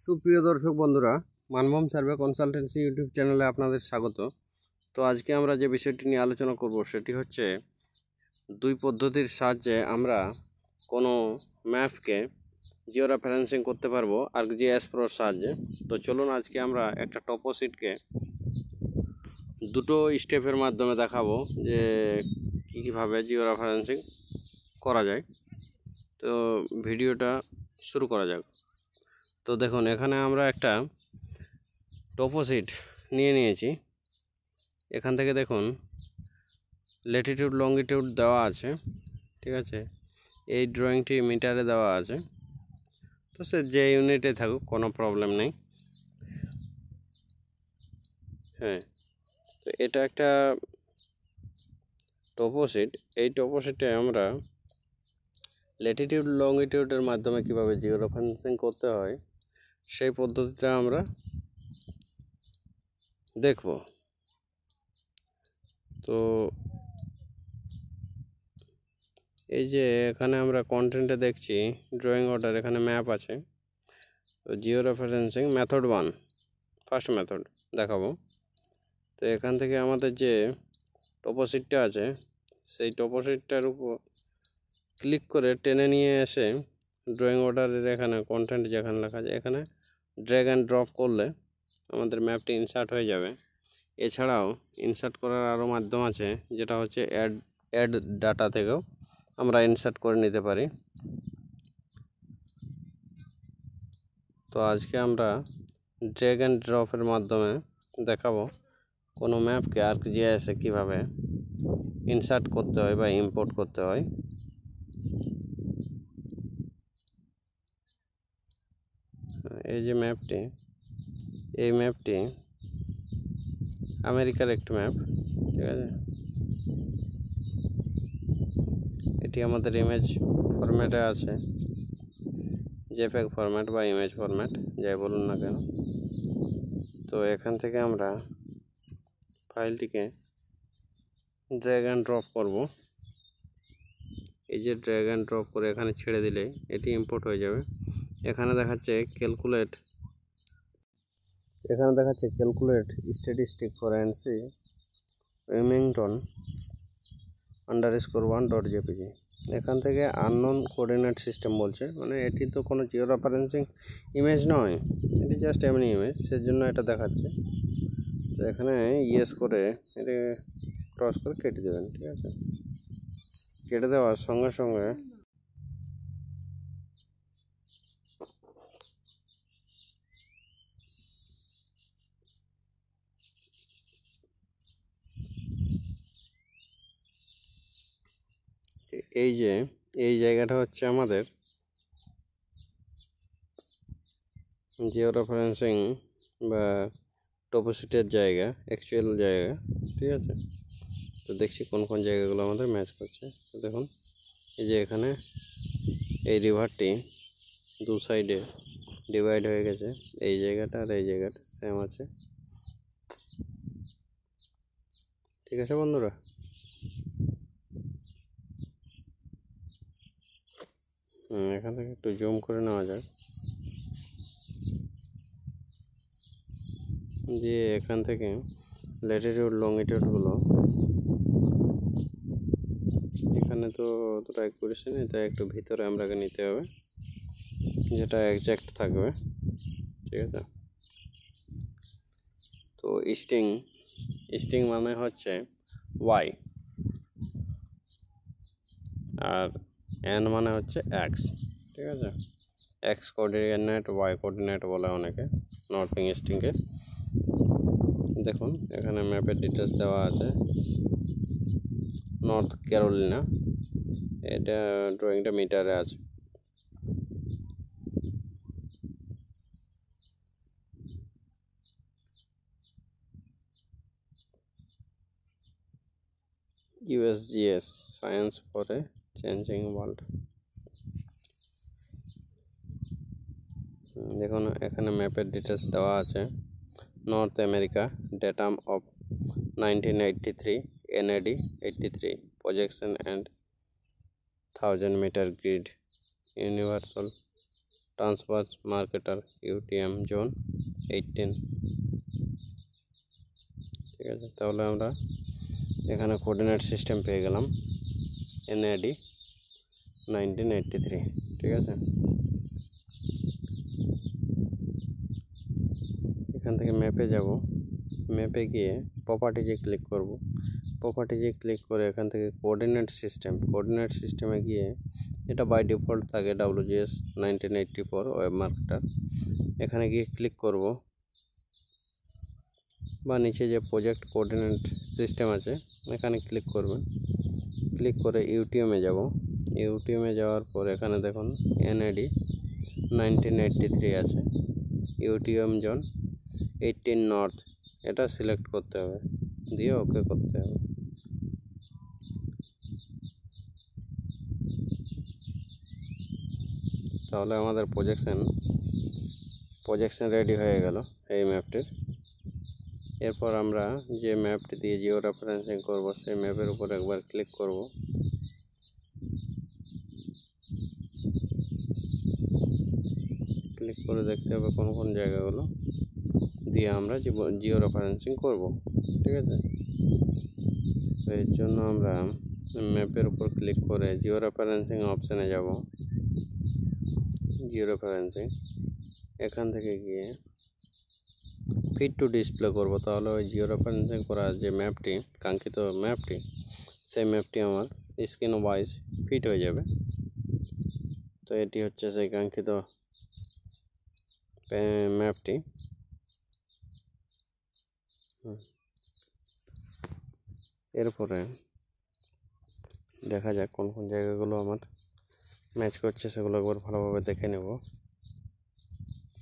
সুপ্রিয় দর্শক বন্ধুরা, মানভূম সার্ভে কনসালটেন্সি ইউটিউব চ্যানেলে আপনাদের স্বাগত। তো আজকে আমরা যে বিষয়টি নিয়ে আলোচনা করব সেটি হচ্ছে দুই পদ্ধতির সাহায্যে আমরা কোনো ম্যাপকে জিও রেফারেন্সিং করতে পারবো ArcGIS Proর সাহায্যে। তো চলুন আজকে আমরা একটা টপোশিটকে দুটো স্টেপের মাধ্যমে দেখাবো যে কীভাবে জিও রেফারেন্সিং করা যায়। তো ভিডিওটা শুরু করা যাক। তো দেখুন, এখানে আমরা একটা টপোশিট নিয়েছি। এখান থেকে দেখুন ল্যাটিটিউড লংগিটিউড দেওয়া আছে, ঠিক আছে। এই ড্রয়িংটি মিটারে দেওয়া আছে, তো সে যে ইউনিটে থাকুক কোনো প্রবলেম নেই। হ্যাঁ, তো এটা একটা টপোশিট। এই টপোশিটে আমরা ল্যাটিটিউড লংগিটিউডের মাধ্যমে কীভাবে জিও রেফারেন্সিং করতে হয় সেই পদ্ধতিটা আমরা দেখব। তো এই যে এখানে আমরা কন্টেন্টে দেখছি ড্রয়িং অর্ডার, এখানে ম্যাপ আছে। তো Jio referencing method 1 first method দেখাবো। তো এখান থেকে আমাদের যে টপোশিটটা আছে সেই টপোশিটটার উপর ক্লিক করে টেনে নিয়ে এসে ড্রয়িং অর্ডারের এখানে কন্টেন্ট যেখানে লেখা আছে এখানে ড্র্যাগ অ্যান্ড ড্রপ করলে আমাদের ম্যাপটি ইনসার্ট হয়ে যাবে। এছাড়াও ইনসার্ট করার আরও মাধ্যম আছে, যেটা হচ্ছে অ্যাড ডাটা থেকেও আমরা ইনসার্ট করে নিতে পারি। তো আজকে আমরা ড্র্যাগ অ্যান্ড ড্রপের মাধ্যমে দেখাবো কোনো ম্যাপকে ArcGIS-এ কীভাবে ইনসার্ট করতে হয় বা ইম্পোর্ট করতে হয়। এই যে ম্যাপটি, এই ম্যাপটি আমেরিকার একটি ম্যাপ, ঠিক আছে। এটি আমাদের ইমেজ ফরম্যাটে আছে, জেপিইজি ফরম্যাট বা ইমেজ ফরম্যাট যাই বলুন না কেন। তো এখান থেকে আমরা ফাইলটিকে ড্র্যাগ অ্যান্ড ড্রপ করব। এই যে ড্র্যাগ অ্যান্ড ড্রপ করে এখানে ছেড়ে দিলে এটি ইম্পোর্ট হয়ে যাবে। এখানে দেখাচ্ছে calculate statistic for NC Wilmington _1.jpg। এখান থেকে আননোন কোঅর্ডিনেট সিস্টেম বলছে, মানে এটি তো কোনো জিও রেফারেন্সিং ইমেজ নয়, এটি জাস্ট এমনি ইমেজ, সেজন্য এটা দেখাচ্ছে। তো এখানে ইয়েস করে এটা ক্রস করে কেটে দেবেন, ঠিক আছে। কেটে দেওয়ার সঙ্গে সঙ্গে এই জায়গাটা হচ্ছে আমাদের জিও রেফারেন্সিং বা টপোশিটের জায়গা, অ্যাকচুয়াল জায়গা, ঠিক আছে। তো দেখছি কোন কোন জায়গাগুলো আমাদের ম্যাচ করছে। তো দেখুন এই যে এখানে এই রিভারটি দু সাইডে ডিভাইড হয়ে গেছে, এই জায়গাটা আর এই জায়গাটা সেম আছে, ঠিক আছে বন্ধুরা। এখান থেকে একটু জুম করে নেওয়া যাক। দিয়ে এখান থেকে ল্যাটিটিউড লংগিটিউডগুলো এখানে তো অতটা অ্যাকুরেসি নেই, তাই একটু ভিতরে আমরাকে নিতে হবে যেটা এক্স্যাক্ট থাকবে, ঠিক আছে। তো স্টিং মানে হচ্ছে ওয়াই, আর এন মানে হচ্ছে এক্স, ঠিক আছে। এক্স কোঅর্ডিনেট, ওয়াই কোঅর্ডিনেট বলে অনেকে নর্থিং স্টিংকে। দেখুন এখানে ম্যাপের ডিটেলস দেওয়া আছে, নর্থ ক্যারোলিনা, এটা ড্রয়িংটা মিটারে আছে। USGS science for a changing world. দেখুন এখানে ম্যাপের ডিটেলস দেওয়া আছে। North America, datum of 1983, NAD 83, projection and 1000 metre grid, universal transfer Mercator UTM zone 18। ঠিক আছে, তাহলে আমরা এখানে কোঅর্ডিনেট সিস্টেম পেয়ে গেলাম NAD 1983। ঠিক আছে, এখান থেকে ম্যাপে যাব, ম্যাপে গিয়ে প্রপার্টিজে ক্লিক করব। প্রপার্টিজে ক্লিক করে এখান থেকে কোঅর্ডিনেট সিস্টেমে গিয়ে এটা বাই ডিফল্ট থাকে WGS 1984 ওয়েব মার্কেটার। এখানে গিয়ে ক্লিক করব, বা নিচে যে প্রজেক্ট কোঅর্ডিনেট সিস্টেম আছে এখানে ক্লিক করবেন। ক্লিক করে ইউটিএমে যাব। ইউটিএমে যাওয়ার পর এখানে দেখুন NAD 1983 আছে, ইউটিএম জোন 18 নর্থ, এটা সিলেক্ট করতে হবে, দিয়ে ওকে করতে হবে। তাহলে আমাদের প্রজেকশন রেডি হয়ে গেল এই ম্যাপটির। এরপর আমরা যে ম্যাপটি দিয়ে জিও রেফারেন্সিং করব সেই ম্যাপের উপর একবার ক্লিক করব। ক্লিক করে দেখতে হবে কোন কোন জায়গাগুলো দিয়ে আমরা জিও রেফারেন্সিং করব। ঠিক আছে, তো এর জন্য আমরা ম্যাপের উপর ক্লিক করে জিও রেফারেন্সিং অপশানে যাব। জিও রেফারেন্সিং এখান থেকে গিয়ে ফিট টু ডিসপ্লে করব। তাহলে ওই জিও রেফারেন্সিং করা যে ম্যাপটি, কাঙ্ক্ষিত ম্যাপটি, সেই ম্যাপটি আমার স্ক্রিন ওয়াইজ ফিট হয়ে যাবে। তো এটি হচ্ছে সেই কাঙ্ক্ষিত ম্যাপটি। এরপরে দেখা যাক কোন কোন জায়গাগুলো আমার ম্যাচ করছে, সেগুলো একবার ভালোভাবে দেখে নেব।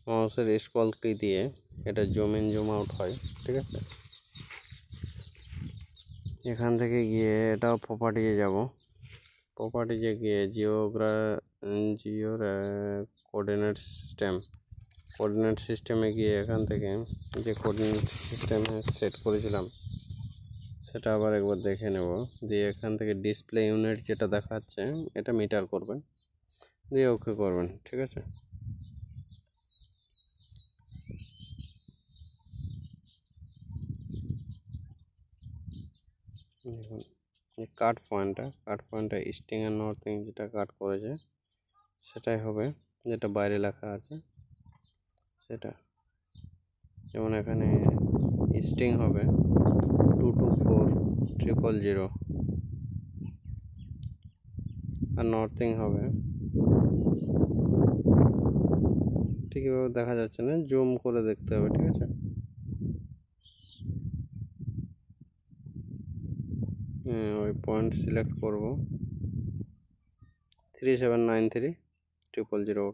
মাউসের স্ক্রল কি দিয়ে এটা জুম ইন জুম আউট হয়। ঠিক আছে, এখান থেকে গিয়ে এটাও প্রপার্টিজে যাব। প্রপার্টিজে গিয়ে জিও কোঅর্ডিনেট সিস্টেমে গিয়ে এখান থেকে যে কোঅর্ডিনেট সিস্টেমে সেট করেছিলাম সেটা আবার একবার দেখে নেব। দিয়ে এখান থেকে ডিসপ্লে ইউনিট যেটা দেখাচ্ছে এটা মিটার করবেন, দিয়ে ওকে করবেন। ঠিক আছে, দেখুন এই কাট পয়েন্টটা ইস্টিং আর নর্থিং যেটা কাট করেছে সেটাই হবে, যেটা বাইরে লেখা আছে সেটা। যেমন এখানে ইস্টিং হবে 224000 আর নর্থিং হবে, ঠিক এভাবে দেখা যাচ্ছে না, জুম করে দেখতে হবে। ঠিক আছে, ওই পয়েন্ট সিলেক্ট করব 3793000।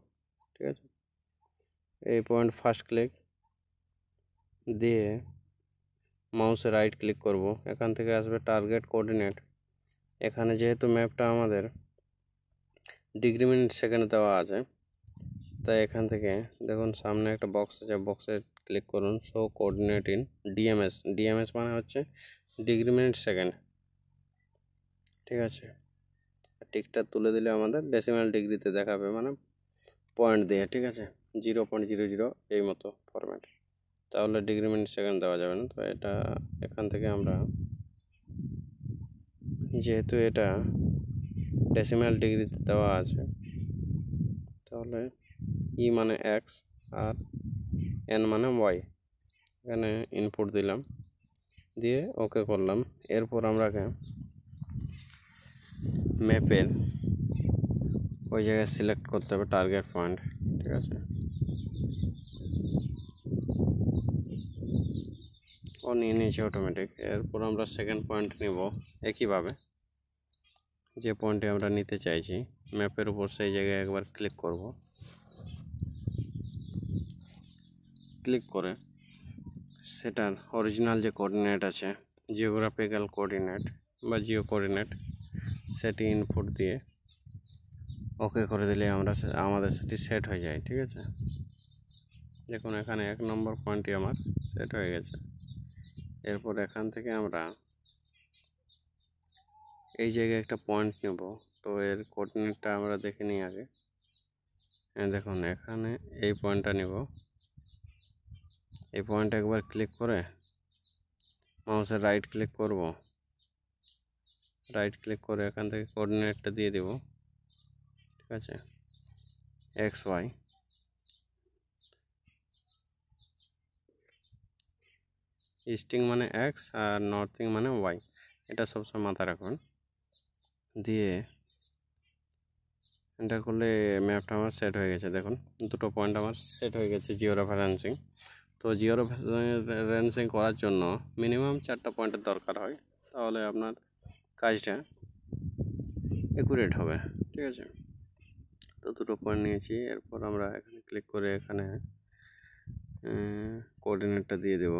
ঠিক আছে, এই পয়েন্ট ফার্স্ট ক্লিক দিয়ে মাউসে রাইট ক্লিক করব। এখান থেকে আসবে টার্গেট কোঅর্ডিনেট। এখানে যেহেতু ম্যাপটা আমাদের ডিগ্রি মিনিট সেকেন্ড দেওয়া আছে, তাই এখান থেকে দেখুন সামনে একটা বক্স আছে, বক্সে ক্লিক করুন শো কোঅর্ডিনেট ইন ডিএমএস মানে হচ্ছে ডিগ্রি মিনিট সেকেন্ড। ঠিক আছে, টিকটা তুলে দিলে আমাদের ডেসিমাল ডিগ্রিতে দেখাবে, মানে পয়েন্ট দিয়ে। ঠিক আছে, 0.00 এই মতো ফরম্যাট, তাহলে ডিগ্রি মিনিট সেকেন্ড দেওয়া যাবে না। তো এটা এখান থেকে আমরা, যেহেতু এটা ডেসিমাল ডিগ্রিতে দেওয়া আছে, তাহলে ই মানে এক্স আর এন মানে ওয়াই, এখানে ইনপুট দিলাম, দিয়ে ওকে করলাম। এরপর আমরাকে ম্যাপের ওই জায়গায় সিলেক্ট করতে হবে টার্গেট পয়েন্ট। ঠিক আছে, ও নিয়ে নিয়েছে অটোমেটিক। এরপর আমরা সেকেন্ড পয়েন্ট নেব একইভাবে, যে পয়েন্টে আমরা নিতে চাইছি ম্যাপের উপর, সেই জায়গায় একবার ক্লিক করব। ক্লিক করে সেটার অরিজিনাল যে কোঅর্ডিনেট আছে, জিওগ্রাফিক্যাল কোঅর্ডিনেট বা জিও কোঅর্ডিনেট, সেটি ইনপুট দিয়ে ওকে করে দিলে আমাদের সেটি সেট হয়ে যায়। ঠিক আছে, দেখুন এখানে 1 নম্বর পয়েন্টটি আমার সেট হয়ে গেছে। এরপর এখান থেকে আমরা এই জায়গায় একটা পয়েন্ট নেব। তো এর কোঅর্ডিনেটটা আমরা দেখে নিই আগে। দেখুন এখানে এই পয়েন্টটা নেব, এই পয়েন্টে একবার ক্লিক করে মাউসের রাইট ক্লিক করব, রাইট ক্লিক করে এখান থেকে কোঅর্ডিনেটটা দিয়ে দেব, ঠিক আছে, এক্স ওয়াই। ইস্টিং মানে এক্স আর নর্থিং মানে ওয়াই, এটা সবসময় মাথায় রাখবেন। দিয়ে এন্টার করলে ম্যাপটা আমার সেট হয়ে গেছে। দেখুন দুটো পয়েন্ট আমার সেট হয়ে গেছে জিও রেফারেন্সিং। তো জিও রেফারেন্সিং করার জন্য মিনিমাম 4টা পয়েন্টের দরকার হয়, তাহলে আপনার কাজটা অ্যাকুরেট হবে, ঠিক আছে। তো দুটো পয়েন্ট নিয়েছি, এরপর আমরা এখানে ক্লিক করে এখানে কোঅর্ডিনেটটা দিয়ে দেব,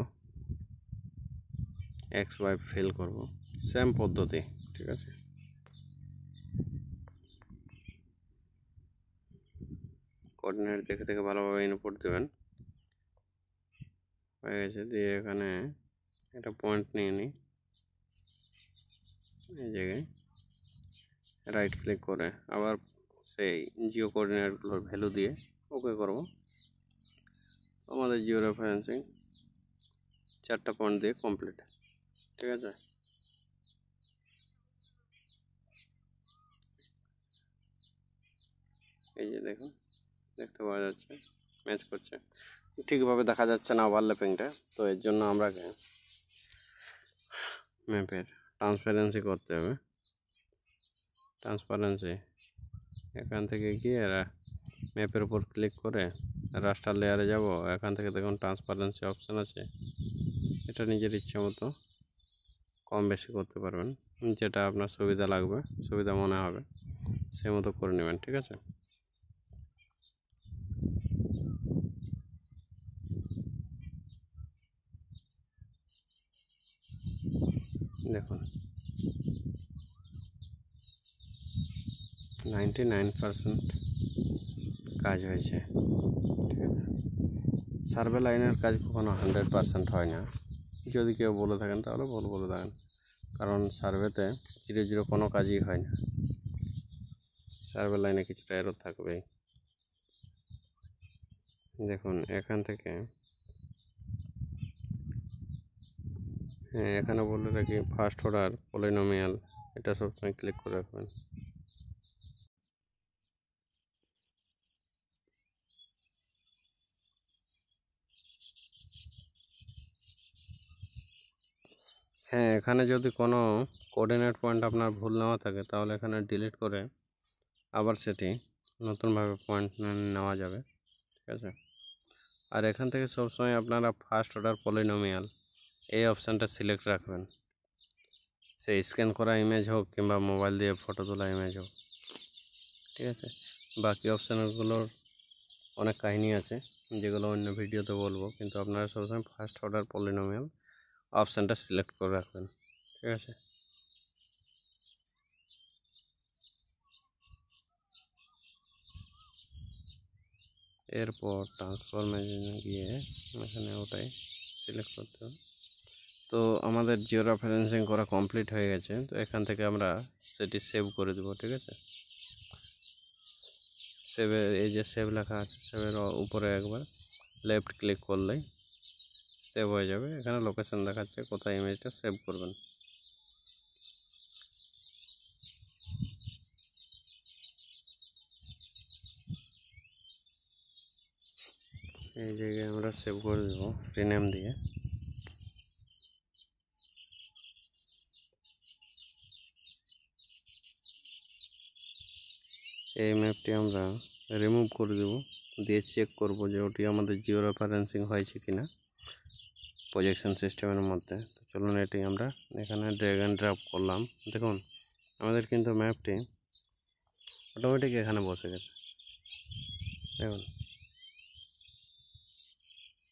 এক্স ওয়াই ফিল করব, সেম পদ্ধতি, ঠিক আছে। কোঅর্ডিনেট দেখে দেখে ভালোভাবে ইনপুট দেবেন, হয়ে গেছে। দিয়ে এখানে একটা পয়েন্ট নিয়ে নিই, এই জায়গায় রাইট ক্লিক করে আবার সেই জিও কোঅর্ডিনেটগুলোর ভ্যালু দিয়ে ওকে করব। আমাদের জিও রেফারেন্সিং 4টা পয়েন্ট দিয়ে কমপ্লিট, ঠিক আছে। এই যে দেখুন, দেখতে পাওয়া যাচ্ছে ম্যাচ করছে, ঠিকভাবে দেখা যাচ্ছে না ওভারল্যাপিংটা। তো এর জন্য আমরা ম্যাপের ট্রান্সপারেন্সি করতে হবে। ট্রান্সপারেন্সি এখান থেকে গিয়ে ম্যাপের উপর ক্লিক করে রাস্টার লেয়ারে যাব। এখান থেকে দেখুন ট্রান্সপারেন্সি অপশান আছে, এটা নিজের ইচ্ছে মতো কম বেশি করতে পারবেন, যেটা আপনার সুবিধা লাগবে, সুবিধা মনে হবে সেই মতো করে নেবেন, ঠিক আছে। দেখুন 99% কাজ হয়েছে, ঠিক আছে। সার্ভে লাইনের কাজ কখনো 100% হয় না, যদি কেউ বলে থাকেন তাহলে বলে থাকেন, কারণ সার্ভেতে 0 কোনো কাজই হয় না, সার্ভে লাইনে কিছুটা এরর থাকবেই। দেখুন এখান থেকে এখানে বলে রাখি ফার্স্ট অর্ডার পলিনোমিয়াল, এটা সবসময় ক্লিক করে রাখবেন। এখানে যদি কোনো কোঅর্ডিনেট পয়েন্ট আপনার ভুল নেওয়া থাকে তাহলে এখানে ডিলিট করে আবার সেটি নতুনভাবে পয়েন্ট নেওয়া যাবে, ঠিক আছে। আর এখান থেকে সবসময় আপনারা ফার্স্ট অর্ডার পলিনোমিয়াল এই অপশানটা সিলেক্ট রাখবেন, সেই স্ক্যান করা ইমেজ হোক কিংবা মোবাইল দিয়ে ফটো তোলা ইমেজ হোক, ঠিক আছে। বাকি অপশানগুলোর অনেক কাহিনী আছে যেগুলো অন্য ভিডিওতে বলবো, কিন্তু আপনারা সবসময় ফার্স্ট অর্ডার পলিনোমিয়াল অপশানটা সিলেক্ট করে রাখবেন, ঠিক আছে। এরপর ট্রান্সফরমেশনে গিয়ে এখানে ওটাই সিলেক্ট করতে হবে। তো আমাদের জিও রেফারেন্সিং করা কমপ্লিট হয়ে গেছে। তো এখান থেকে আমরা সেটি সেভ করে দেবো, ঠিক আছে। সেভের এই যে সেভ লেখা আছে, সেভের উপরে একবার লেফট ক্লিক করলেই সেভ হয়ে যাবে। এখানে লোকেশন দেখাচ্ছে কোথায় ইমেজটা সেভ করবেন। এই জায়গায় আমরা সেভ করে দেবো রিনেম দিয়ে। এই ম্যাপটি আমরা রিমুভ করে দেব, দিয়ে চেক করব যে ওটি আমাদের জিও রেফারেন্সিং হয়েছে কিনা প্রজেকশন সিস্টেমের মধ্যে। তো চলুন এটি আমরা এখানে ড্র্যাগ অ্যান্ড ড্রপ করলাম। দেখুন আমাদের কিন্তু ম্যাপটি অটোমেটিক এখানে বসে গেছে, দেখুন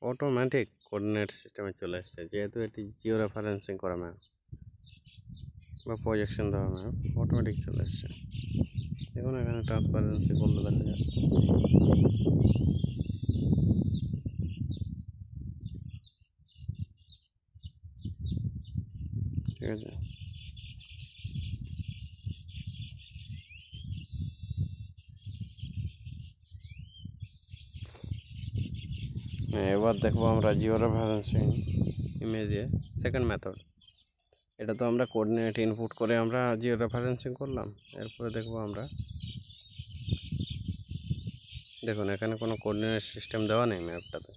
অটোমেটিক কোঅর্ডিনেট সিস্টেমে চলে এসছে, যেহেতু এটি জিও রেফারেন্সিং করা ম্যাপ বা প্রজেকশন দেওয়া ম্যাপ, অটোমেটিক চলে এসছে। দেখুন এখানে ট্রান্সপারেন্সি করলে দেখা যায়, ঠিক আছে। এবার দেখবো আমরা জিও রেফারেন্সিং ইমেজে সেকেন্ড মেথড। এটা তো আমরা কোঅর্ডিনেট ইনপুট করে আমরা জিও রেফারেন্সিং করলাম। এরপরে দেখবো আমরা, দেখুন এখানে কোনো কোঅর্ডিনেট সিস্টেম দেওয়া নেই ম্যাপটাতে।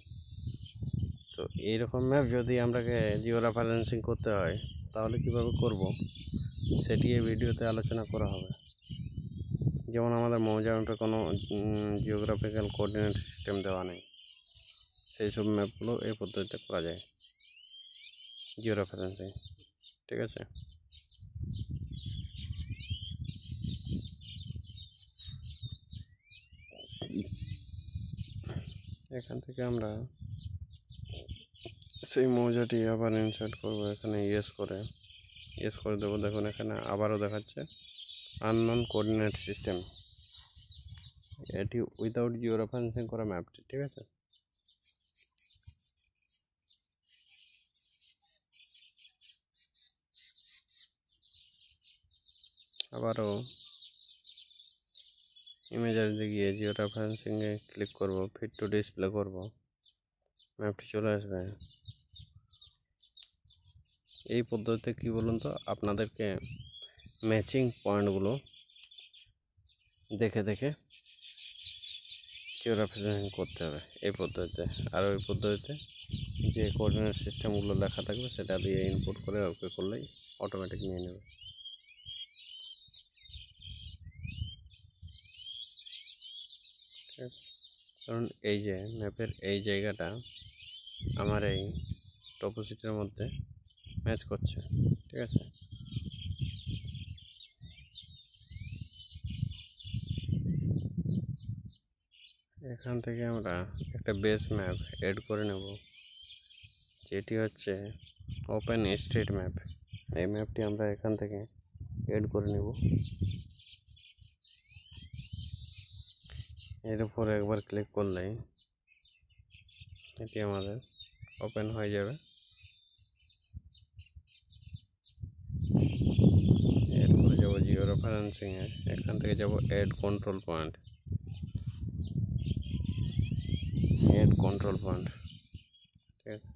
তো এইরকম ম্যাপ যদি আমরাকে জিও রেফারেন্সিং করতে হয় তাহলে কিভাবে করব সেটি এই ভিডিওতে আলোচনা করা হবে। যেমন আমাদের মৌজা ম্যাপে কোনো জিওগ্রাফিক্যাল কোঅর্ডিনেট সিস্টেম দেওয়া নেই, সেই সব ম্যাপগুলো এই পদ্ধতিতে করা যায় জিও রেফারেন্সিং। ঠিক আছে, এখান থেকে আমরা সেই মৌজাটি আবার ইনসার্ট করব। এখানে ইয়েস করে দেবো। দেখুন এখানে আবারও দেখাচ্ছে আননোন কোঅর্ডিনেট সিস্টেম, এটি উইদাউট জিও রেফারেন্সিং করা ম্যাপটি। ঠিক আছে, আবারও ইমেজারিতে গিয়ে জিও রেফারেন্সিংয়ে ক্লিক করব, ফিট টু ডিসপ্লে করব, ম্যাপটি চলে আসবে। এই পদ্ধতিতে কি বলুন তো, আপনাদেরকে ম্যাচিং পয়েন্টগুলো দেখে দেখে জিও রেফারেন্সিং করতে হবে এই পদ্ধতিতে। আর ওই পদ্ধতিতে যে কোঅর্ডিনেট সিস্টেমগুলো লেখা থাকবে সেটা দিয়ে ইনপুট করে ওকে করলেই অটোমেটিক নিয়ে নেবে। ঠিক আছে, কারণ এই যে ম্যাপের এই জায়গাটা আমার এই টপোসিটের মধ্যে ম্যাচ করছে। ঠিক আছে, এখান থেকে আমরা একটা বেস ম্যাপ এড করে নেব, যেটি হচ্ছে ওপেন স্ট্রিট ম্যাপ। এই ম্যাপটি আমরা এখান থেকে এড করে নেব। এর উপর একবার ক্লিক করলেই এটি আমাদের ওপেন হয়ে যাবে। এরপরে যাব জিও রেফারেন্সিংয়ে, এখান থেকে যাব এড কন্ট্রোল পয়েন্ট। ঠিক আছে,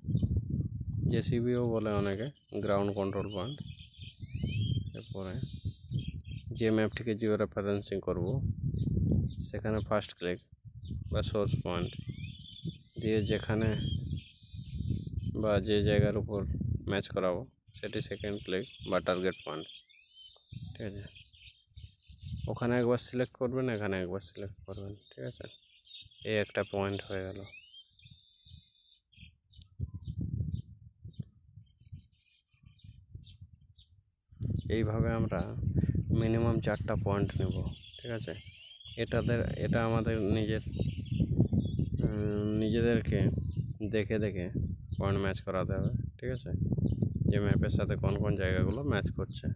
জেসিবিও বলে অনেকে, গ্রাউন্ড কন্ট্রোল পয়েন্ট। এরপরে যে ম্যাপটিকে জিও রেফারেন্সিং করব সেখানে ফার্স্ট ক্লিক বা সোর্স পয়েন্ট দিয়ে যেখানে বা যে জায়গার উপর ম্যাচ করাবো সেটি সেকেন্ড ক্লিক বা টার্গেট পয়েন্ট। ঠিক আছে, ওখানে একবার সিলেক্ট করবেন, এখানে একবার সিলেক্ট করবেন। ঠিক আছে, এই একটা পয়েন্ট হয়ে গেল। এইভাবে আমরা মিনিমাম 4টা পয়েন্ট নেব। ঠিক আছে, এটা আমাদের নিজেদেরকে দেখে দেখে পয়েন্ট ম্যাচ করাতে হবে। ঠিক আছে, যে ম্যাপের সাথে কোন কোন জায়গাগুলো ম্যাচ করছে।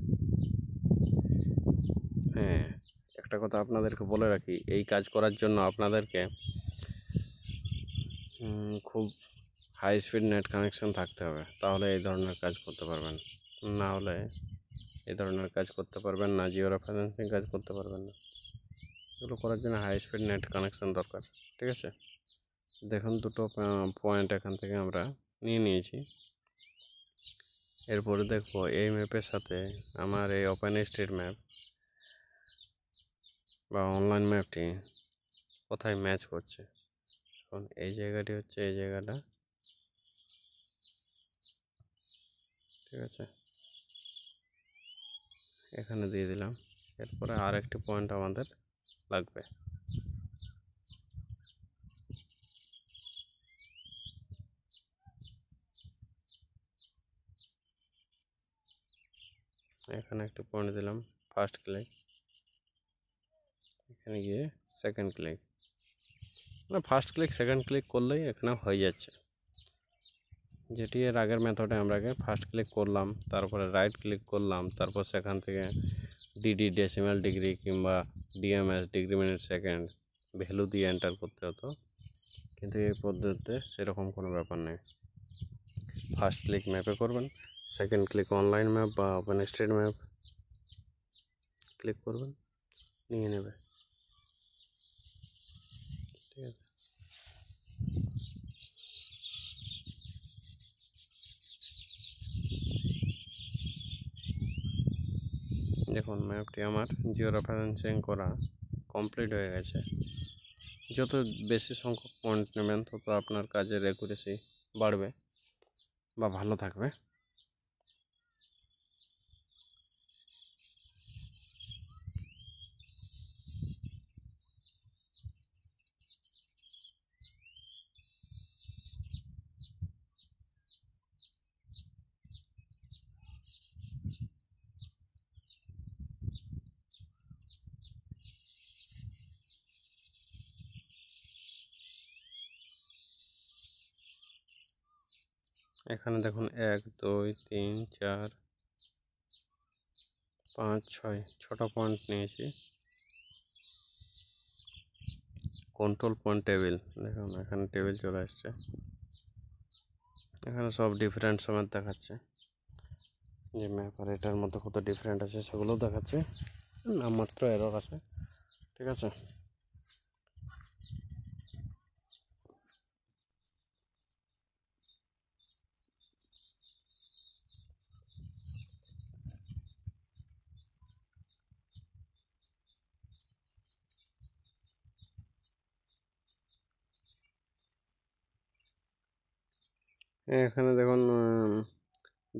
হ্যাঁ, একটা কথা আপনাদেরকে বলে রাখি, এই কাজ করার জন্য আপনাদেরকে খুব হাই স্পিড নেট কানেকশন থাকতে হবে, তাহলে এই ধরনের কাজ করতে পারবেন। না হলে এই ধরনের কাজ করতে পারবেন না, জিও রেফারেন্সিং কাজ করতে পারবেন না। এগুলো করার জন্য হাই স্পিড নেট কানেকশন দরকার। ঠিক আছে, দেখুন দুটো পয়েন্ট এখান থেকে আমরা নিয়ে নিয়েছি। এরপরে দেখবো এই ম্যাপের সাথে আমার এই ওপেন স্ট্রিট ম্যাপ বা অনলাইন ম্যাপটি কোথায় ম্যাচ করছে। এখন এই জায়গাটি হচ্ছে এই জায়গাটা। ঠিক আছে, এখানে দিয়ে দিলাম। এরপরে আর একটি পয়েন্ট আমাদের লাগবে। এখানে একটি পয়েন্ট দিলাম, ফার্স্ট ক্লিক, এখানে গিয়ে সেকেন্ড ক্লিক। মানে ফার্স্ট ক্লিক সেকেন্ড ক্লিক করলেই এখানে হয়ে যাচ্ছে। যেটি এর আগের মেথডে আমরা ফার্স্ট ক্লিক করলাম, তারপরে রাইট ক্লিক করলাম, তারপর সেখান থেকে ডিডি ডেসিমাল ডিগ্রি কিংবা DMS degree minute second value দিয়ে এন্টার করতে হতো, কিন্তু এই পদ্ধতিতে সেরকম কোনো ব্যাপার নেই। ফার্স্ট ক্লিক ম্যাপে করবেন, সেকেন্ড ক্লিক অনলাইন ম্যাপ বা ওপেন স্ট্রিট ম্যাপ ক্লিক করবেন, নিয়ে নেবে। ঠিক আছে, দেখুন ম্যাপটি আমার জিও রেফারেন্সিং করা কমপ্লিট হয়ে গেছে। যত বেশি সংখ্যক পয়েন্ট নেবেন তত আপনার কাজের অ্যাকুরেসি বাড়বে বা ভালো থাকবে। এখানে দেখুন 1 2 3 4 5 6 6টা পয়েন্ট নিয়েছি। কন্ট্রোল পয়েন্ট টেবিল, দেখুন এখানে টেবিল চলে আসছে। এখানে সব ডিফারেন্ট সময় দেখাচ্ছে যে ম্যাপ আর এটার মধ্যে কত ডিফারেন্ট আছে সেগুলোও দেখাচ্ছে, নামমাত্র এরর আছে। ঠিক আছে, এখানে দেখুন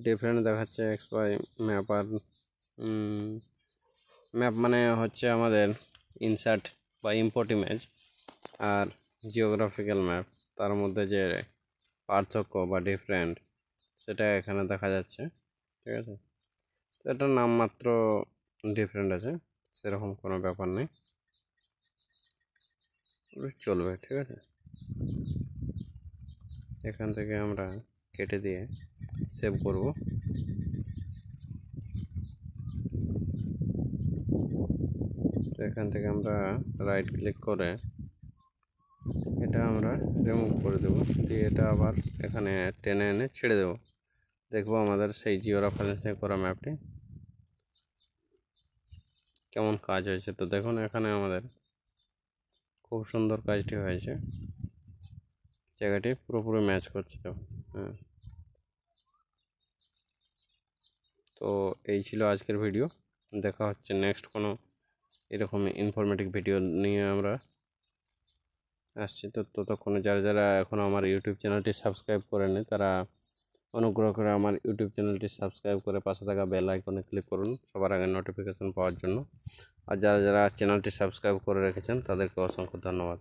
ডিফারেন্ট দেখাচ্ছে এক্স ওয়াই ম্যাপ। আর ম্যাপ মানে হচ্ছে আমাদের ইনসার্ট বা ইম্পোর্ট ইমেজ, আর জিওগ্রাফিক্যাল ম্যাপ তার মধ্যে যে পার্থক্য বা ডিফারেন্ট সেটা এখানে দেখা যাচ্ছে। ঠিক আছে, তো এটার নামমাত্র ডিফারেন্ট আছে, সেরকম কোনো ব্যাপার নেই, চলবে। ঠিক আছে, এখান থেকে আমরা কেটে দিয়ে সেভ করব। তো এখান থেকে আমরা রাইট ক্লিক করে এটা আমরা রিমুভ করে দেবো, দিয়ে এটা আবার এখানে টেনে এনে ছেড়ে দেবো। দেখবো আমাদের সেই জিও রেফারেন্সিং করা ম্যাপটি কেমন কাজ হয়েছে। তো দেখুন এখানে আমাদের খুব সুন্দর কাজটি হয়েছে, জায়গাটি পুরোপুরি ম্যাচ করছে। হ্যাঁ, তো এই ছিল আজকের ভিডিও। দেখা হচ্ছে নেক্সট কোনো এরকম ইনফরমেটিভ ভিডিও নিয়ে আমরা আসছি। তো ততক্ষণে যারা যারা এখনও আমার ইউটিউব চ্যানেলটি সাবস্ক্রাইব করেনি তারা অনুগ্রহ করে আমার ইউটিউব চ্যানেলটি সাবস্ক্রাইব করে পাশে থাকা বেল আইকনে ক্লিক করুন সবার আগে নোটিফিকেশন পাওয়ার জন্য। আর যারা যারা চ্যানেলটি সাবস্ক্রাইব করে রেখেছেন তাদেরকে অসংখ্য ধন্যবাদ।